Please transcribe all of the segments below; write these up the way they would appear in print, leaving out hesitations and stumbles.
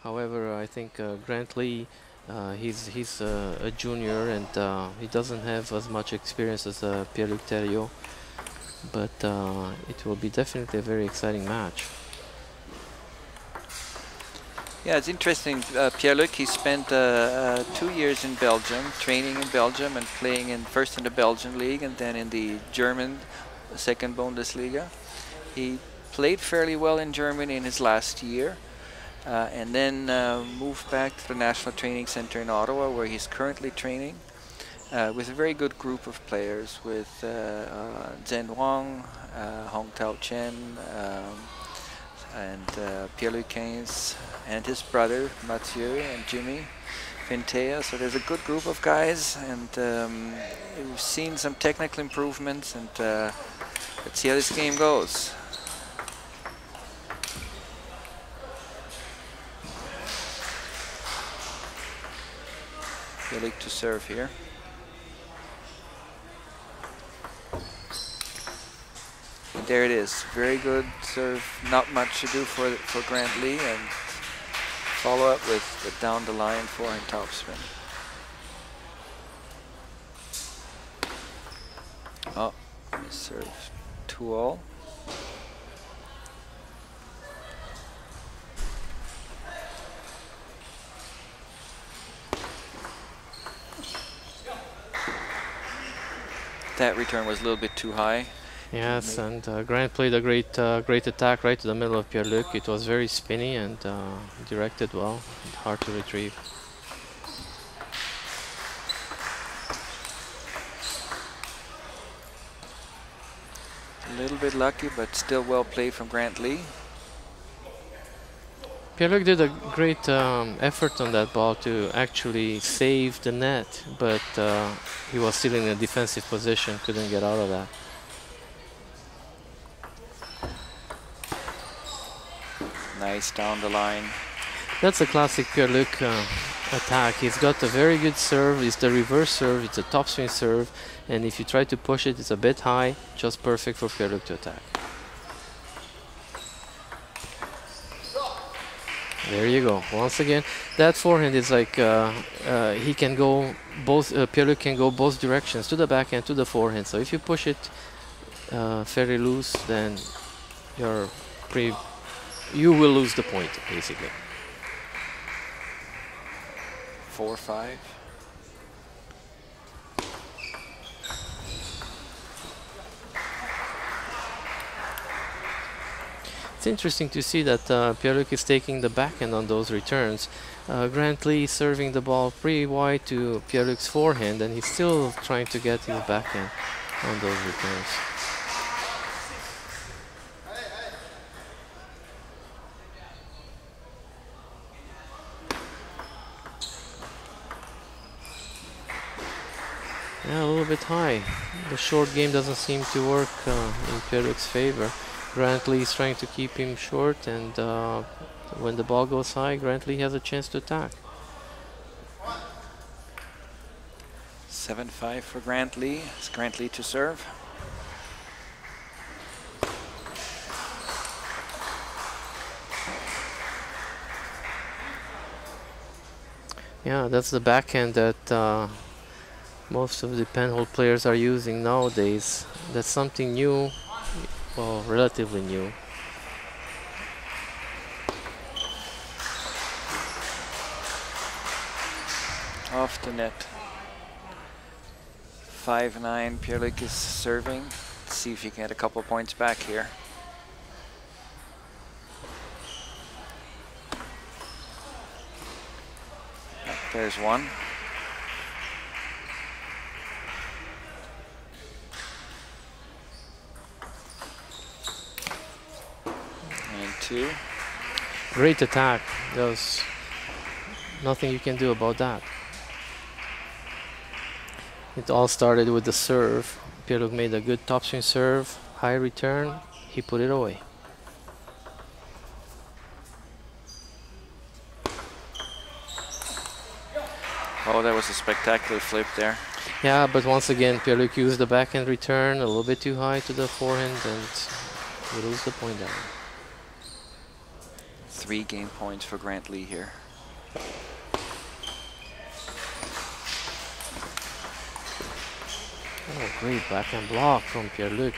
However, I think Grant Lee, he's a junior and he doesn't have as much experience as Pierre-Luc Theriault, but it will be definitely a very exciting match. Yeah, it's interesting. Pierre-Luc, he spent 2 years in Belgium, training in Belgium and playing first in the Belgian league and then in the German second Bundesliga. He played fairly well in Germany in his last year and then moved back to the National Training Center in Ottawa, where he's currently training with a very good group of players with Zhen Wang, Hong Tao Chen, and Pierre-Luc Haynes and his brother Mathieu and Jimmy Fintea. So there's a good group of guys, and we've seen some technical improvements, and let's see how this game goes. Pierre-Luc to serve here. And there it is, very good serve, not much to do for Grant Lee, and follow up with the down the line forehand topspin. Oh, serve 2-all. That return was a little bit too high. Yes, and Grant played a great attack right to the middle of Pierre-Luc. It was very spinny and directed well, and hard to retrieve. A little bit lucky, but still well played from Grant Lee. Pierre-Luc did a great effort on that ball to actually save the net, but he was still in a defensive position, couldn't get out of that. Nice down the line. That's a classic Pierre-Luc attack. He's got a very good serve. It's the reverse serve. It's a topspin serve. And if you try to push it, it's a bit high. Just perfect for Pierre-Luc to attack. There you go. Once again, that forehand is like he can go both. Pierre-Luc can go both directions, to the backhand, to the forehand. So if you push it fairly loose, then you will lose the point, basically. 4-5. It's interesting to see that Pierre-Luc is taking the backhand on those returns. Grant Lee serving the ball pretty wide to Pierre-Luc's forehand, and he's still trying to get his backhand on those returns. Yeah, a little bit high. The short game doesn't seem to work in Pierre-Luc's favor. Grant Lee is trying to keep him short, and when the ball goes high, Grant Lee has a chance to attack. 7-5 for Grant Lee. It's Grant Lee to serve. Yeah, that's the backhand that most of the penhold players are using nowadays. That's something new, well, relatively new. Off the net. 5-9, Pierre-Luc is serving. Let's see if he can get a couple points back here. There's one. And two. Great attack. There's nothing you can do about that. It all started with the serve. Pierre-Luc made a good topspin serve, high return, he put it away. Oh, that was a spectacular flip there. Yeah, but once again, Pierre-Luc used the backhand return a little bit too high to the forehand, and we lose the point there. 3 game points for Grant Lee here. Oh, great backhand block from Pierre-Luc.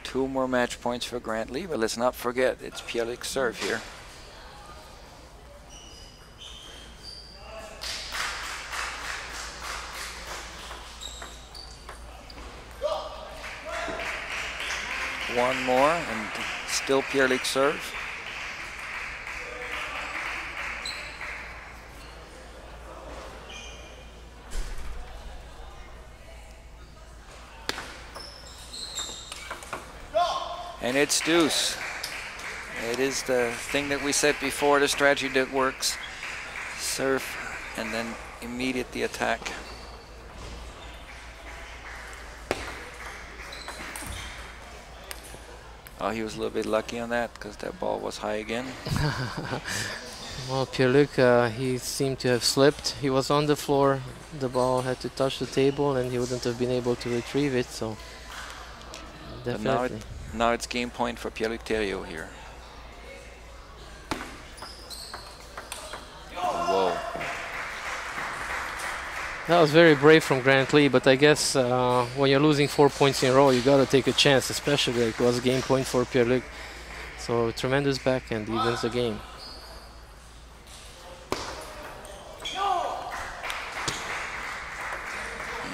2 more match points for Grant Lee, but let's not forget it's Pierre-Luc's serve here. One more, and still Pierre-Luc's serve. And it's deuce. It is the thing that we said before, the strategy that works. Serve and then immediate the attack. Oh, he was a little bit lucky on that because that ball was high again. Well, Pierre-Luc, he seemed to have slipped. He was on the floor. The ball had to touch the table and he wouldn't have been able to retrieve it, so definitely. Now it's game point for Pierre-Luc Theriault here. Whoa. That was very brave from Grant Lee, but I guess when you're losing 4 points in a row, you gotta take a chance, especially like it was a game point for Pierre-Luc. So tremendous backhand, he wins the game.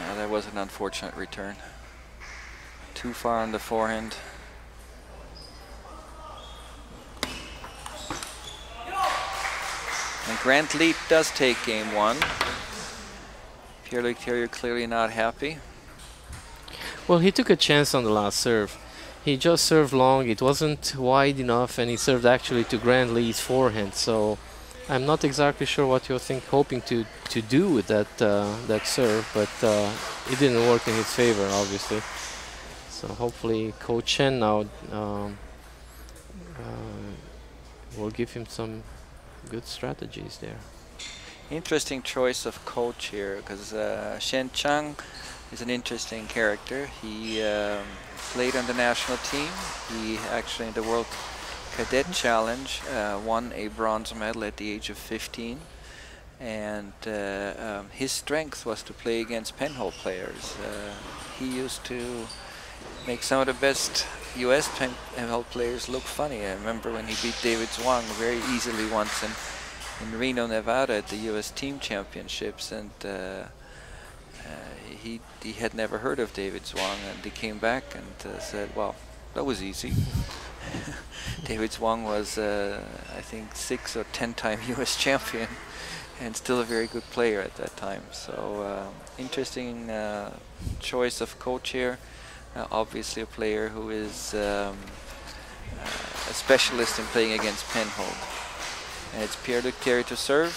Yeah, that was an unfortunate return. Too far on the forehand. And Grant Lee does take game 1. Pierre-Luc Theriault clearly not happy. Well, he took a chance on the last serve. He just served long, it wasn't wide enough, and he served actually to Grant Lee's forehand. So I'm not exactly sure what you're hoping to do with that serve, but it didn't work in his favor, obviously. So hopefully Coach Chen now will give him some good strategies there. Interesting choice of coach here, because Shen Chang is an interesting character. He played on the national team. He actually in the World Cadet Challenge won a bronze medal at the age of 15. And his strength was to play against penhold players. He used to make some of the best US penhold players look funny. I remember when he beat David Zwang very easily once in Reno, Nevada at the US Team Championships, and he had never heard of David Zwang, and he came back and said, well, that was easy. David Zwang was, I think, 6 or 10-time US champion and still a very good player at that time. So interesting choice of coach here. Obviously a player who is a specialist in playing against penhold. And it's Pierre-Luc Theriault to serve,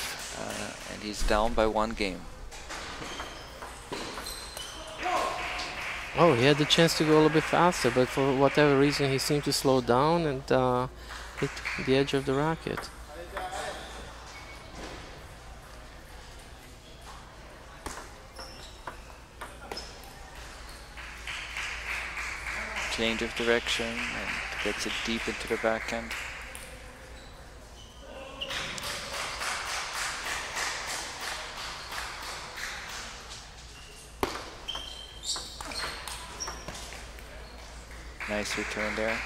and he's down by 1 game. Oh, he had the chance to go a little bit faster, but for whatever reason he seemed to slow down and hit the edge of the racket. Change of direction and gets it deep into the backhand. Nice return there.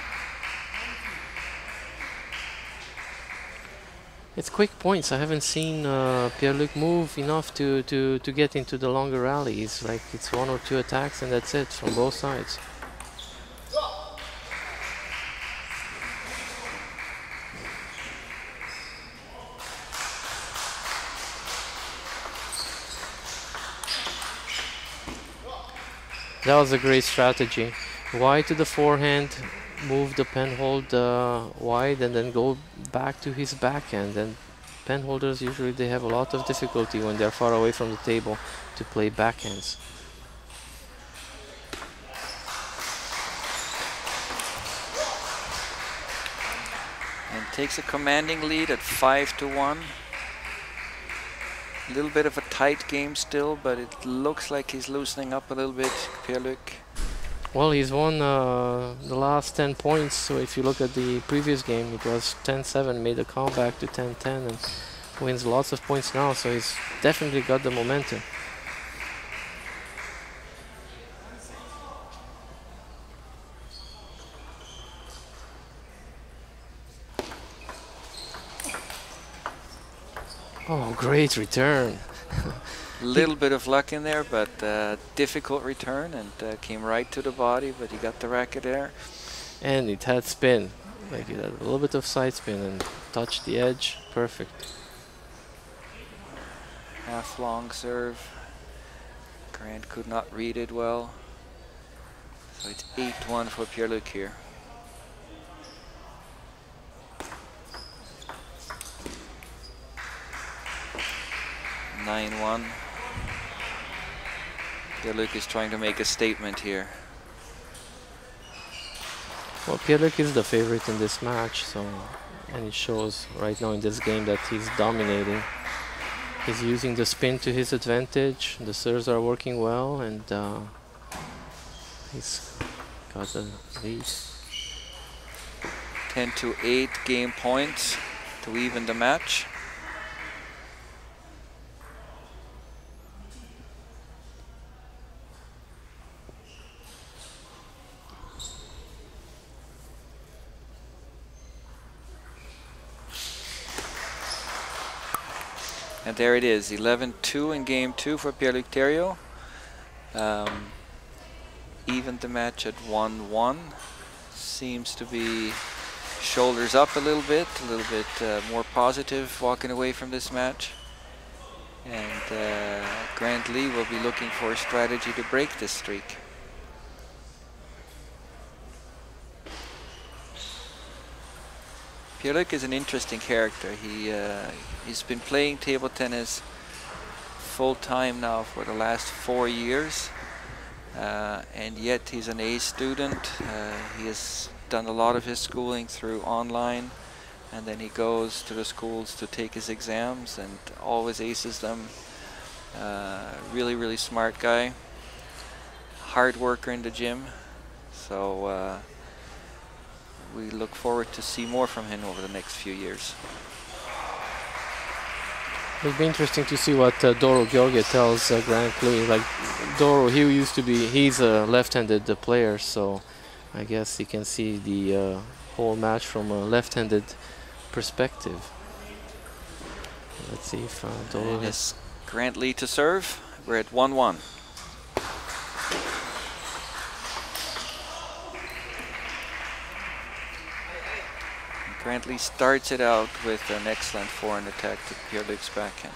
It's quick points. I haven't seen Pierre-Luc move enough to get into the longer rallies. Like it's 1 or 2 attacks and that's it from both sides. That was a great strategy. Wide to the forehand, move the penhold wide, and then go back to his backhand. And penholders usually they have a lot of difficulty when they're far away from the table to play backhands. And takes a commanding lead at 5-1. A little bit of a tight game still, but it looks like he's loosening up a little bit, Pierre-Luc. Well, he's won the last 10 points, so if you look at the previous game, it was 10-7, made a comeback to 10-10, and wins lots of points now, so he's definitely got the momentum. Oh, great return. A little bit of luck in there, but difficult return, and came right to the body, but he got the racket there. And it had spin. Like it had a little bit of side spin and touched the edge. Perfect. Half long serve. Grant could not read it well. So it's 8-1 for Pierre-Luc here. (9-1). Pierre-Luc is trying to make a statement here. Well, Pierre-Luc is the favorite in this match, so, and it shows right now in this game that he's dominating. He's using the spin to his advantage. The serves are working well, and he's got the lead. 10-8 game points to even the match. And there it is, 11-2 in game 2 for Pierre-Luc Theriault. Evened the match at 1-1. Seems to be shoulders up a little bit more positive walking away from this match. And Grant Lee will be looking for a strategy to break this streak. Pierre-Luc is an interesting character. He's been playing table tennis full time now for the last 4 years, and yet he's an A student. He has done a lot of his schooling through online, and then he goes to the schools to take his exams and always aces them. Really smart guy, hard worker in the gym. So we look forward to see more from him over the next few years. It'll be interesting to see what Doro George tells Grant Lee. Like Doro, he's a left-handed player, so I guess he can see the whole match from a left-handed perspective. Let's see if Doro has Grant Lee to serve. We're at 1-1. Grant Lee starts it out with an excellent forehand attack to Pierre-Luc's backhand.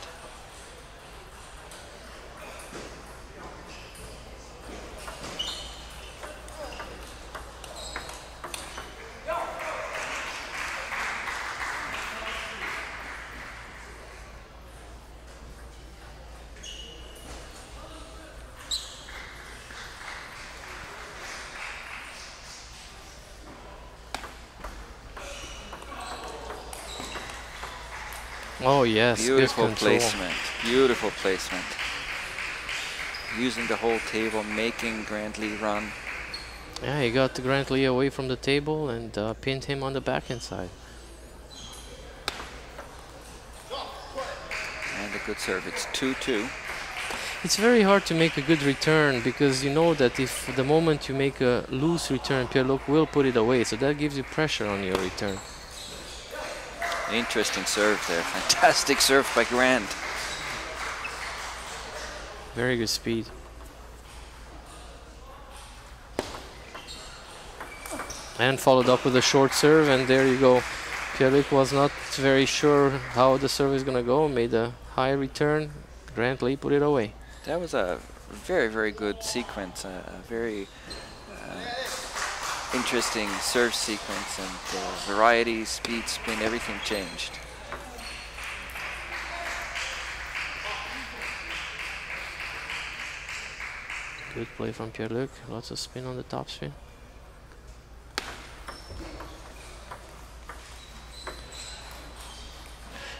Oh yes, beautiful placement, beautiful placement. Using the whole table, making Grant Lee run. Yeah, he got Grant Lee away from the table and pinned him on the backhand side. And a good serve, it's 2-2. It's very hard to make a good return because you know that if the moment you make a loose return, Pierre-Luc will put it away, so that gives you pressure on your return. Interesting serve there. Fantastic serve by Grant. Very good speed. And followed up with a short serve, and there you go. Pierre-Luc was not very sure how the serve is going to go. Made a high return. Grant Lee put it away. That was a very good sequence. A very interesting serve sequence, and variety, speed, spin, everything changed. Good play from Pierre-Luc, lots of spin on the top spin.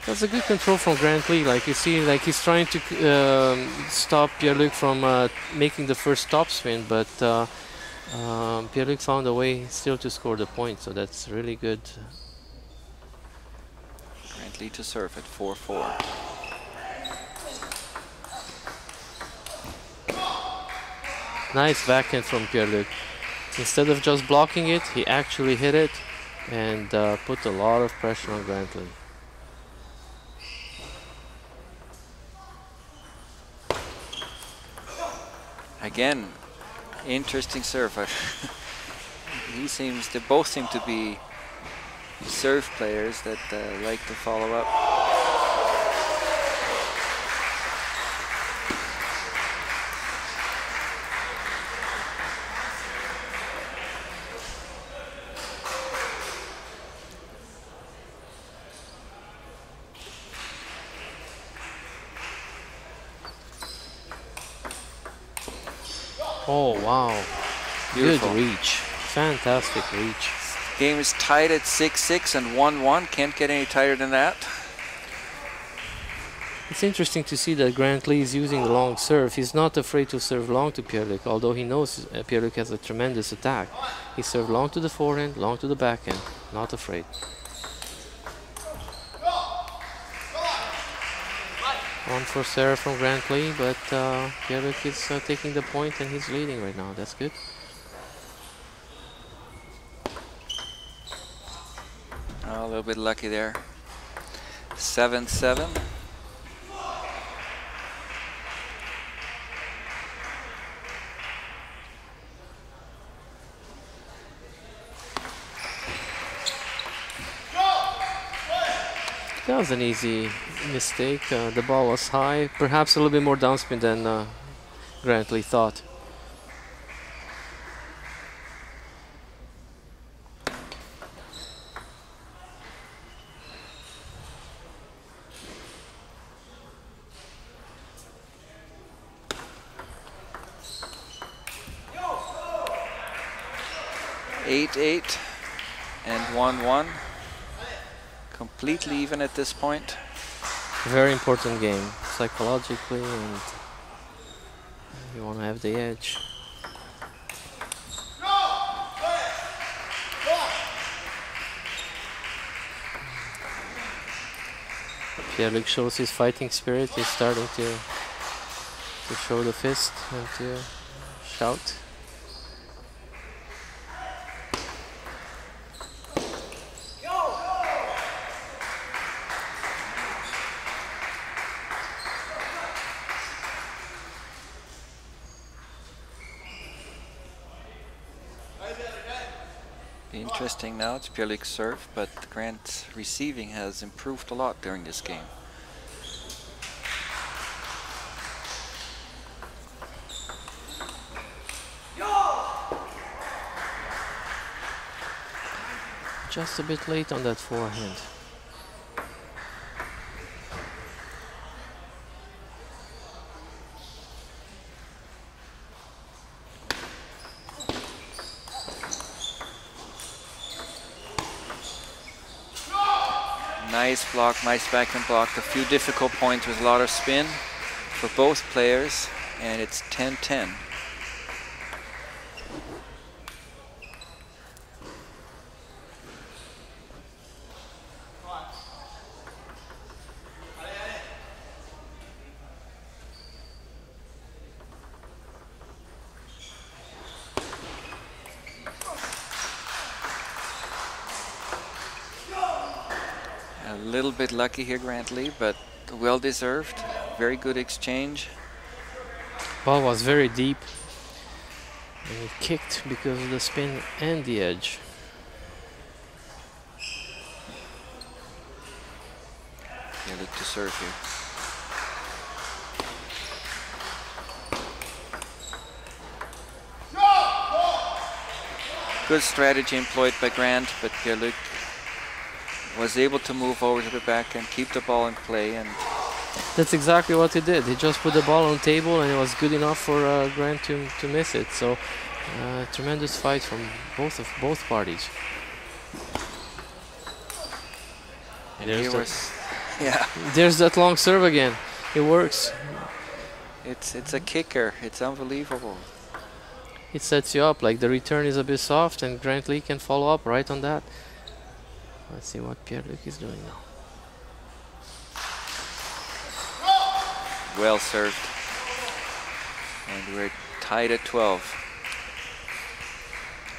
That's a good control from Grant Lee. Like you see, like he's trying to stop Pierre-Luc from making the first top spin, but Pierre-Luc found a way still to score the point, so that's really good. Brantley to serve at 4-4. Nice backhand from Pierre-Luc. Instead of just blocking it, he actually hit it and put a lot of pressure on Brantley. Again, interesting serve. They both seem to be serve players that like to follow up. Oh, wow. Beautiful. Good reach. Fantastic reach. Game is tied at 6-6 and 1-1. Can't get any tighter than that. It's interesting to see that Brantley is using the long serve. He's not afraid to serve long to Pierre-Luc, although he knows Pierre-Luc has a tremendous attack. He served long to the forehand, long to the backhand. Not afraid. On for serve from Brantley, but Pierre-Luc is taking the point and he's leading right now. That's good. Oh, a little bit lucky there. 7-7. That was an easy mistake. The ball was high, perhaps a little bit more downspin than Brantley thought. Eight and 1-1. Completely even at this point. Very important game, psychologically, and you want to have the edge. Pierre-Luc shows his fighting spirit. He's starting to show the fist and to shout. Interesting now, it's Pierre-Luc's serve, but Grant's receiving has improved a lot during this game. Just a bit late on that forehand. Nice block, nice backhand block. A few difficult points with a lot of spin for both players, and it's 10-10. A little bit lucky here, Brantley, but well deserved. Very good exchange. Ball was very deep and it kicked because of the spin and the edge. Yeah, look to serve here. Good strategy employed by Grant, but Pierre-Luc was able to move over to the back and keep the ball in play, and that's exactly what he did. He just put the ball on the table and it was good enough for Grant to miss it. So tremendous fight from both parties. And yeah, there's that long serve again. It works. It's a kicker. It's unbelievable. it sets you up. Like the return is a bit soft, and Grant Lee can follow up right on that. Let's see what Pierre-Luc is doing now. Well served. And we're tied at 12.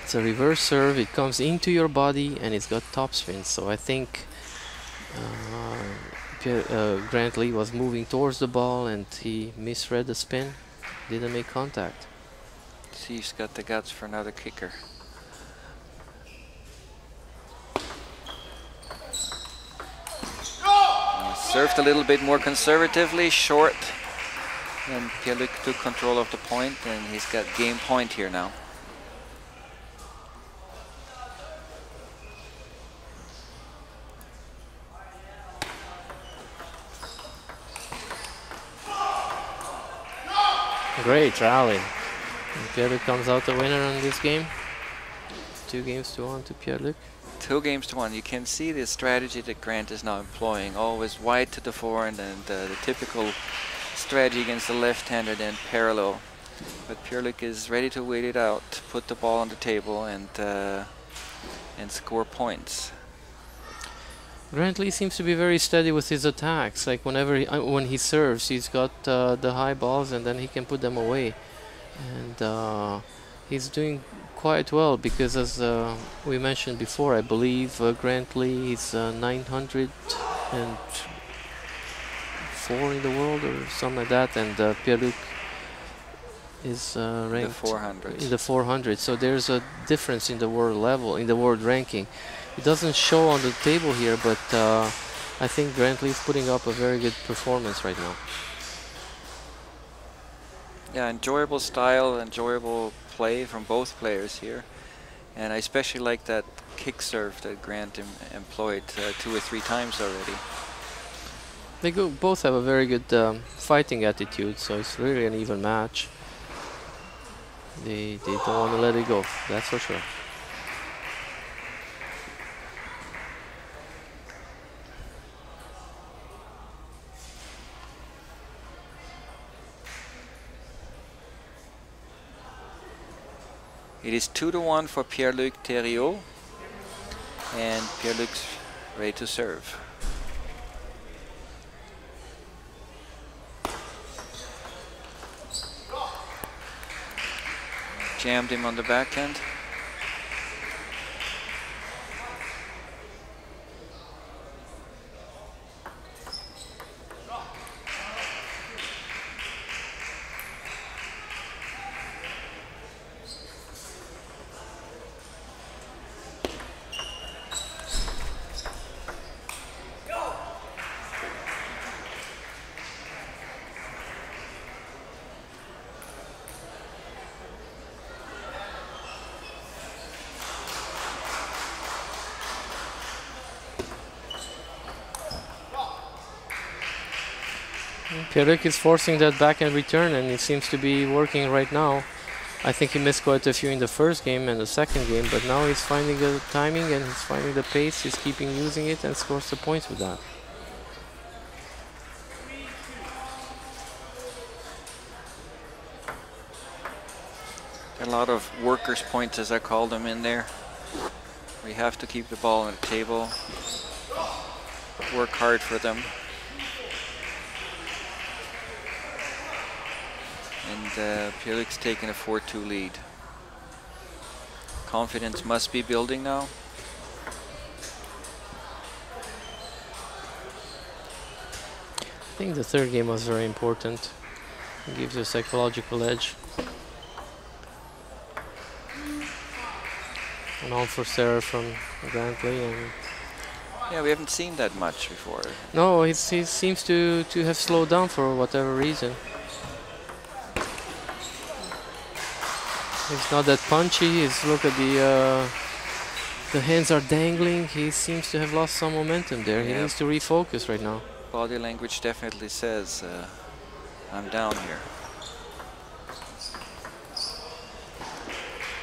It's a reverse serve. It comes into your body and it's got topspin. So I think Grant Lee was moving towards the ball and he misread the spin. Didn't make contact. See, he's got the guts for another kicker. Served a little bit more conservatively, short. And Pierre-Luc took control of the point, and he's got game point here now. Great rally. Pierre-Luc comes out the winner on this game. 2-1 to Pierre-Luc. 2-1. You can see the strategy that Grant is now employing. Always wide to the forehand, and the typical strategy against the left-hander, then parallel. But Pierre-Luc is ready to wait it out, put the ball on the table, and score points. Grant Lee seems to be very steady with his attacks. Like whenever when he serves, he's got the high balls, and then he can put them away. And he's doing quite well because, as we mentioned before, I believe Grant Lee is 904 in the world or something like that, and Pierre-Luc is ranked in the 400. So there's a difference in the world level, in the world ranking. It doesn't show on the table here, but I think Grant Lee is putting up a very good performance right now. Yeah, enjoyable style, enjoyable play from both players here. And I especially like that kick serve that Grant employed 2 or 3 times already. They both have a very good fighting attitude, so it's really an even match. They don't want to let it go, that's for sure. It is 2-1 for Pierre-Luc Theriault, and Pierre-Luc's ready to serve. Jammed him on the backhand. Pierre-Luc is forcing that backhand return, and it seems to be working right now. I think he missed quite a few in the first game and the second game, but now he's finding the timing and he's finding the pace. He's keeping using it and scores the points with that. A lot of workers' points, as I call them, in there. We have to keep the ball on the table, work hard for them. And Pierre-Luc's taking a 4-2 lead. Confidence must be building now. I think the third game was very important. It gives you a psychological edge. An all-force error from Grant Lee. And yeah, we haven't seen that much before. no, he seems to have slowed down for whatever reason. He's not that punchy. Look at the hands are dangling. He seems to have lost some momentum there. Yeah. He needs to refocus right now. Body language definitely says, I'm down here.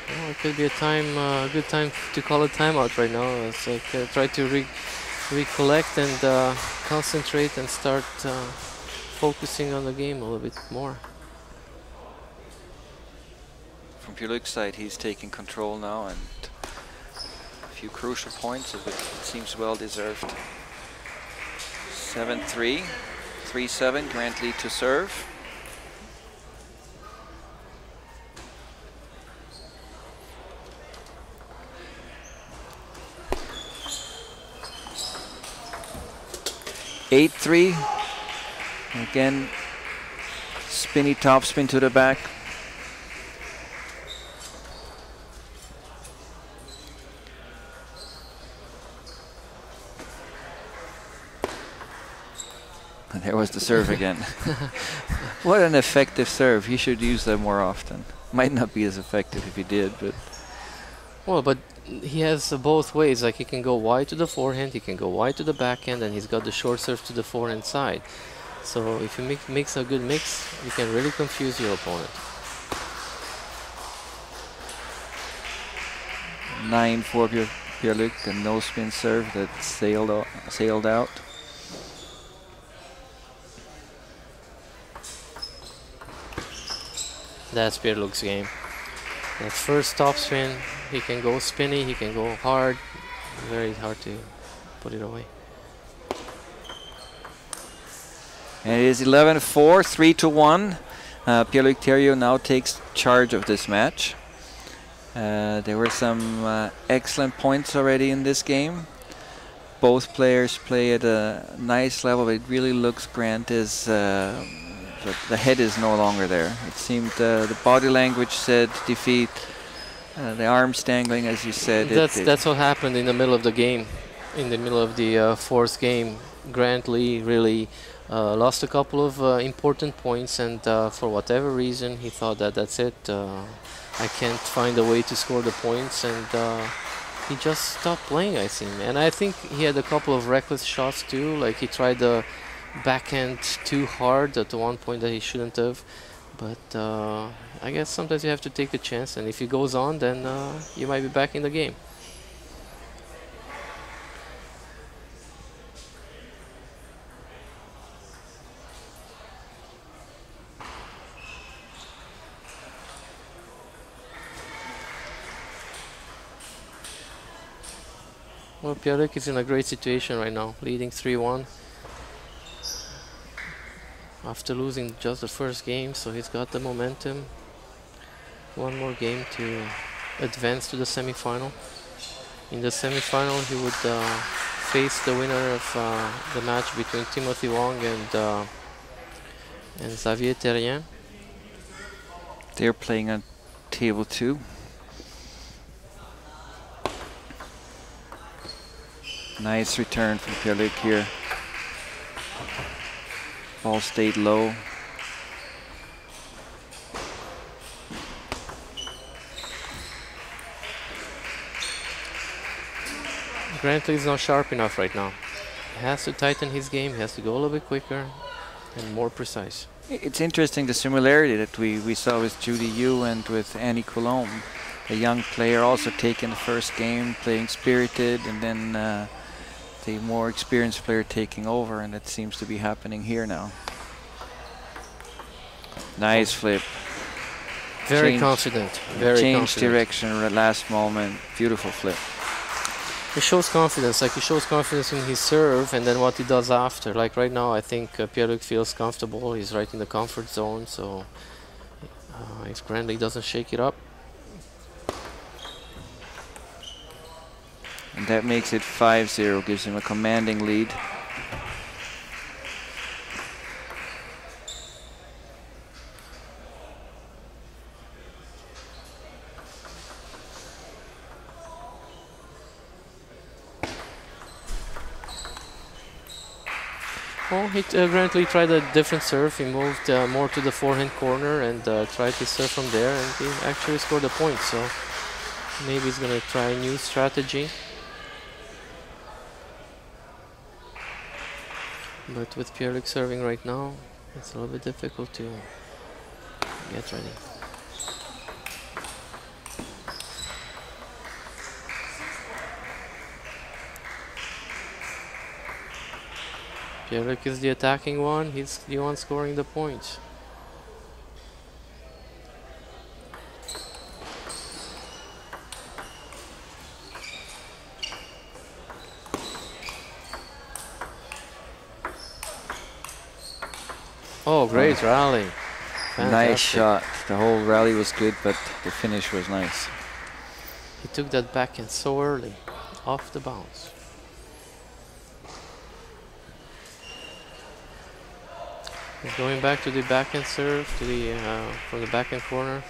Well, it could be a good time to call a timeout right now. It's like try to recollect and concentrate and start focusing on the game a little bit more. from Pierre-Luc's side, he's taking control now, and a few crucial points, but it seems well deserved. 7-3, 3-7, Grant lead to serve. Eight three. Again, spinny top spin to the back. And there was the serve again. What an effective serve. He should use that more often. Might not be as effective if he did, but... Well, but he has both ways. Like, he can go wide to the forehand, he can go wide to the backhand, and he's got the short serve to the forehand side. So if you mix a good mix, you can really confuse your opponent. 9 for Pierre-Luc, a no spin serve that sailed out. That's Pierre-Luc's game. That first top spin, he can go spinny, he can go hard. Very hard to put it away. And it is 11-4, 3-1. Pierre-Luc Theriault now takes charge of this match. There were some excellent points already in this game. Both players play at a nice level. It really looks Grant is the head is no longer there. It seemed the body language said defeat. The arms dangling, as you said. That's what happened in the middle of the game. In the middle of the fourth game, Grant Lee really lost a couple of important points, and for whatever reason, he thought that that's it. I can't find a way to score the points, and he just stopped playing, I think. And I think he had a couple of reckless shots too. Like, he tried the backhand too hard at one point that he shouldn't have. But I guess sometimes you have to take a chance, and if he goes on, then you might be back in the game. Well, Pierre-Luc is in a great situation right now, leading 3-1 after losing just the first game, so he's got the momentum. One more game to advance to the semi-final. In the semi-final, he would face the winner of the match between Timothy Wong and Xavier Therrien. They're playing on table 2. Nice return from Pierre-Luc here. Ball stayed low. Grant Lee is not sharp enough right now. He has to tighten his game, he has to go a little bit quicker and more precise. It's interesting the similarity that we saw with Judy Yu and with Annie Coulombe. A young player also taking the first game, playing spirited, and then the more experienced player taking over, and that seems to be happening here now. Nice flip. Very confident. Very changed confident. direction at the last moment. Beautiful flip. He shows confidence, like he shows confidence in his serve and then what he does after. Like right now, I think Pierre-Luc feels comfortable. He's right in the comfort zone, so if Grant Lee doesn't shake it up. And that makes it 5-0, gives him a commanding lead. Well, Grant Lee tried a different serve. He moved more to the forehand corner and tried to serve from there, and he actually scored a point. So maybe he's going to try a new strategy. But with Pierre-Luc serving right now, it's a little bit difficult to get ready. Pierre-Luc is the attacking one, he's the one scoring the points. Oh, great rally. Nice Fantastic. shot. The whole rally was good, but the finish was nice. He took that backhand so early, off the bounce. He's going back to the backhand serve, to the from the backhand corner.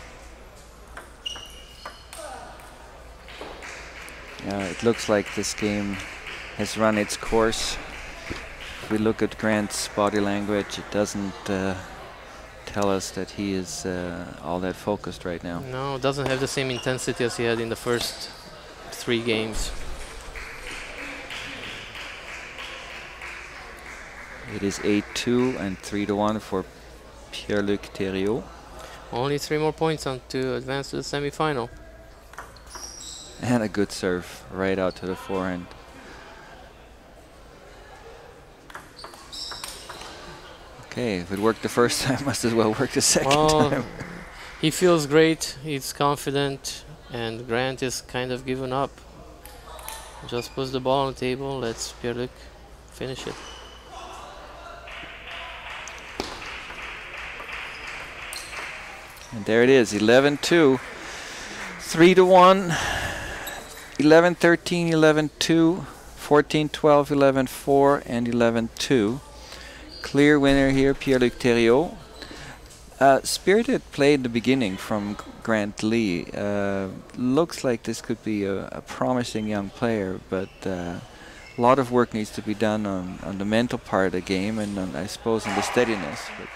Yeah, it looks like this game has run its course. If we look at Grant's body language, it doesn't tell us that he is all that focused right now. No, doesn't have the same intensity as he had in the first 3 games. It is 8-2 and 3-1 for Pierre-Luc Theriault. Only 3 more points on to advance to the semi-final. And a good serve right out to the forehand. Okay, if it worked the first time, must as well work the second time. He feels great, he's confident, and Grant is kind of given up. Just puts the ball on the table, lets Pierre-Luc finish it. And there it is, 11-2, 3-1, 11-13, 11-2, 14-12, 11-4, and 11-2. Clear winner here, Pierre-Luc Theriault. Spirited play in the beginning from Grant Lee. Looks like this could be a promising young player, but a lot of work needs to be done on the mental part of the game and I suppose on the steadiness. But